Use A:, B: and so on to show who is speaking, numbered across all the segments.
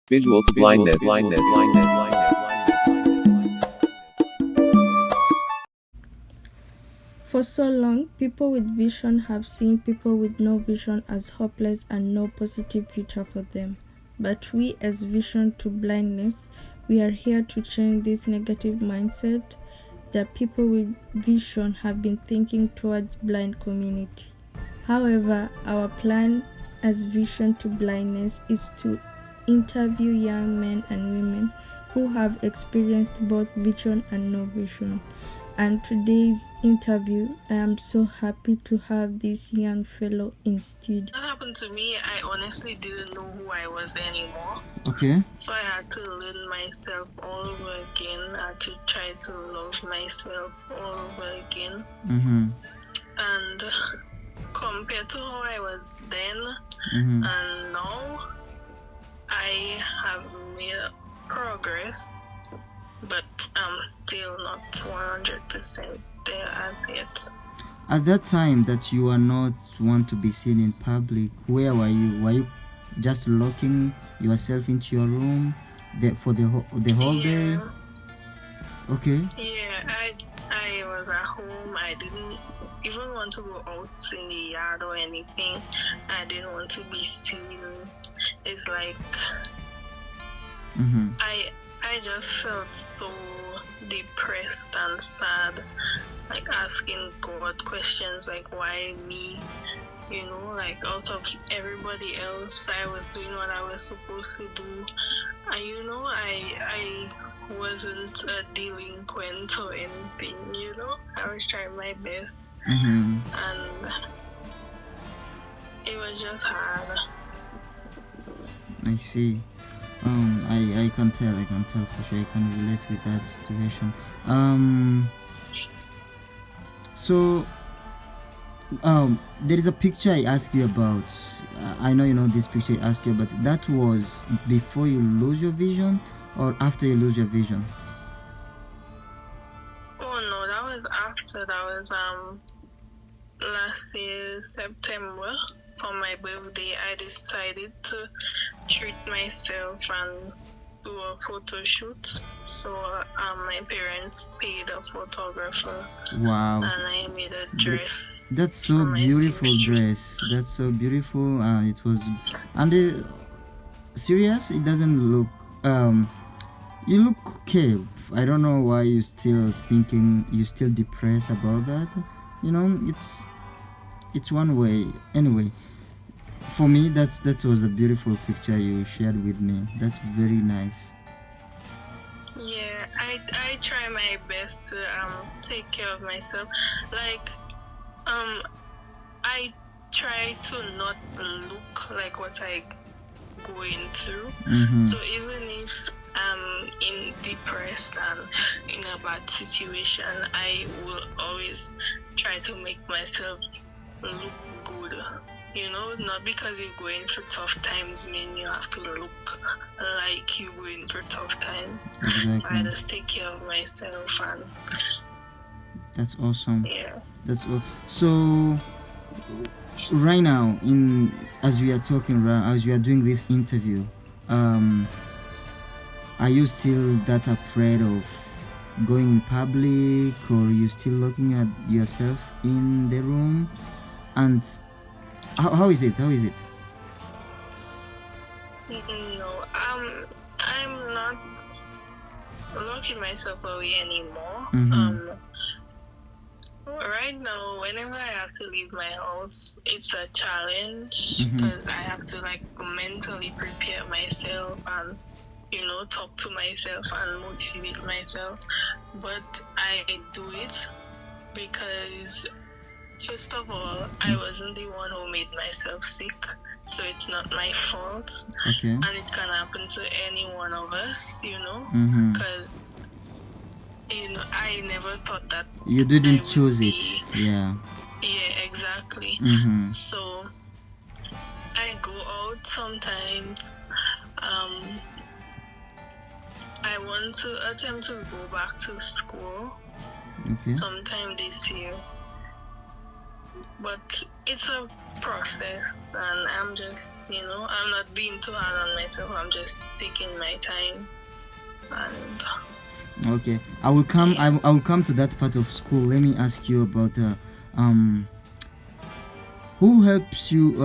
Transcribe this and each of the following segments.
A: Visual to blindness.
B: For so long, people with vision have seen people with no vision as hopeless and no positive future for them. But we, as Vision to Blindness, we are here to change this negative mindset that people with vision have been thinking towards blind community. However, our plan as Vision to Blindness is to interview young men and women who have experienced both vision and no vision. And today's interview, I am so happy to have this young fellow in studio.
C: What happened to me, I honestly didn't know who I was anymore.
D: Okay.
C: So I had to learn myself all over again. I had to try to love myself all over again.
D: Mm-hmm.
C: And compared to how I was then
D: Mm-hmm.
C: and now, I have made progress, but I'm still not 100% there as yet.
D: At that time that you are not want to be seen in public, where were you? Were you just locking yourself into your room for the whole day?
C: Yeah.
D: Okay.
C: Yeah, I was at home. I didn't even want to go out in the yard or anything. I didn't want to be seen. It's like
D: Mm-hmm.
C: I just felt so depressed and sad, like asking God questions like why me? You know, like out of everybody else, I was doing what I was supposed to do. And you know, I wasn't a delinquent or anything, you know. I was trying my best,
D: Mm-hmm.
C: and it was just hard.
D: I see. I can tell for sure. I can relate with that situation. So there is a picture I asked you about. I know you know this picture I asked you about. That was before you lose your vision or after you lose your vision?
C: Oh no, that was after. That was last year September. For my birthday, I decided to treat myself and do a photo shoot. So my parents paid a photographer.
D: Wow.
C: And I made a dress.
D: That's so beautiful dress. That's so beautiful. It was, and serious. It doesn't look. You look okay. I don't know why you still thinking. You still depressed about that. You know, it's one way. Anyway, for me, that was a beautiful picture you shared with me. That's very nice.
C: Yeah, I try my best to take care of myself. Like I try to not look like what I going through.
D: Mm-hmm.
C: So even if I'm depressed and in a bad situation, I will always try to make myself look good. You know, not because you're going through tough times mean you have to look like you're going through tough times.
D: Exactly.
C: So I just take care of myself and
D: that's awesome.
C: yeah.
D: That's so. Right now, as we are talking, as we are doing this interview, are you still that afraid of going in public, or are you still looking at yourself in the room? And how is it? How is it?
C: No, I'm not locking myself away anymore.
D: Mm-hmm.
C: Right now, whenever I have to leave my house, it's a challenge
D: Mm-hmm.
C: because I have to like mentally prepare myself and you know talk to myself and motivate myself. But I do it because first of all, I wasn't the one who made myself sick, so it's not my fault.
D: Okay.
C: And it can happen to any one of us, you know,
D: Mm-hmm.
C: because you know I never thought that
D: You
C: I
D: didn't
C: would
D: choose
C: be-
D: it. Yeah.
C: Yeah, exactly.
D: Mm-hmm.
C: So I go out sometimes. I want to attempt to go back to school
D: Okay.
C: sometime this year. but it's a process, and I'm just, I'm not being too hard on myself. I'm just taking my time, and
D: Okay, I will come. I will come to that part of school. Let me ask you about who helps you.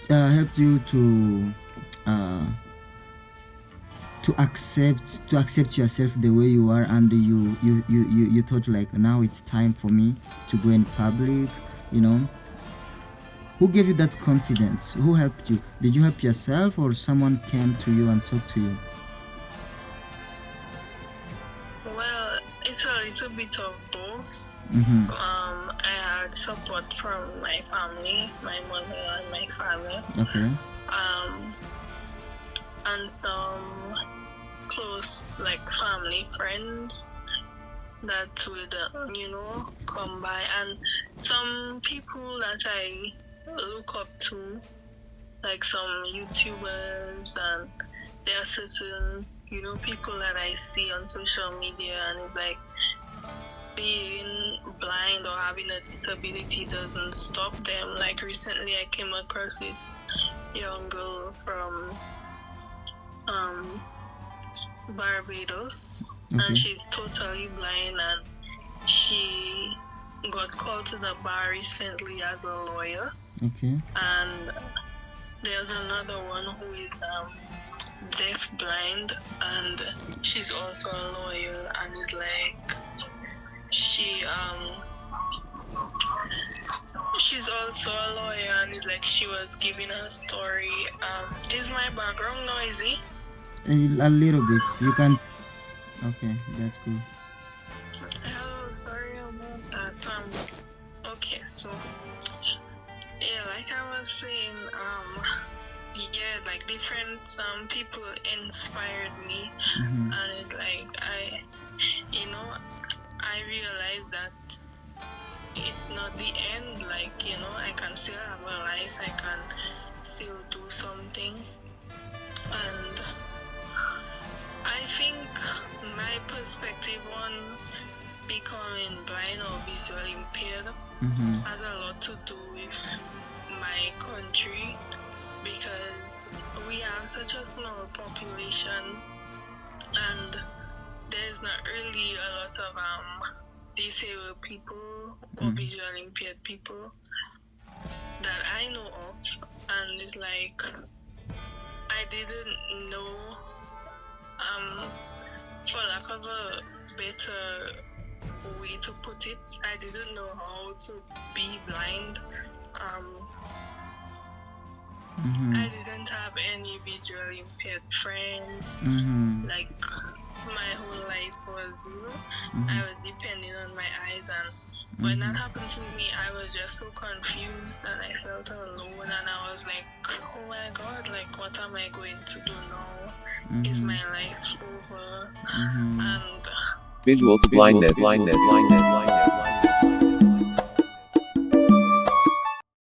D: Helped you uh, to accept yourself the way you are, and you thought like, now it's time for me to go in public. Who gave you that confidence? Who helped you? Did you help yourself, or someone came to you and talked to you?
C: well, it's a little bit of both.
D: Mm-hmm.
C: I had support from my family, my mother and my father.
D: Okay.
C: And some close, like, family friends that would, come by, and some people that I look up to, like some YouTubers, and there are certain, people that I see on social media, and it's like, being blind or having a disability doesn't stop them. Like, recently I came across this young girl from Barbados,
D: Okay.
C: and she's totally blind, and she got called to the bar recently as a lawyer.
D: Okay.
C: And there's another one who is deaf blind, and she's also a lawyer, and is like, she's also a lawyer, and it's like she was giving her story. Is my background noisy?
D: A little bit. You can. Okay, that's cool.
C: Hello, sorry about that. Okay, so yeah, like I was saying, yeah, like different people inspired me,
D: Mm-hmm.
C: and it's like I realized that it's not the end. Like, I can still have a life. I can still do something, and I think my perspective on becoming blind or visually impaired
D: Mm-hmm.
C: has a lot to do with my country, because we have such a small population, and there's not really a lot of disabled people or visually impaired people that I know of, and it's like, I didn't know, for lack of a better way to put it, I didn't know how to be blind.
D: Mm-hmm.
C: I didn't have any visually impaired friends.
D: Mm-hmm.
C: Like, my whole life was,
D: Mm-hmm.
C: I was depending on my eyes, and when that happened to me, I was just so confused, and I felt alone, and I was like, oh my God, like, what am I going to do now? Is my life over?
D: Mm-hmm.
C: And
A: Visual to blindness.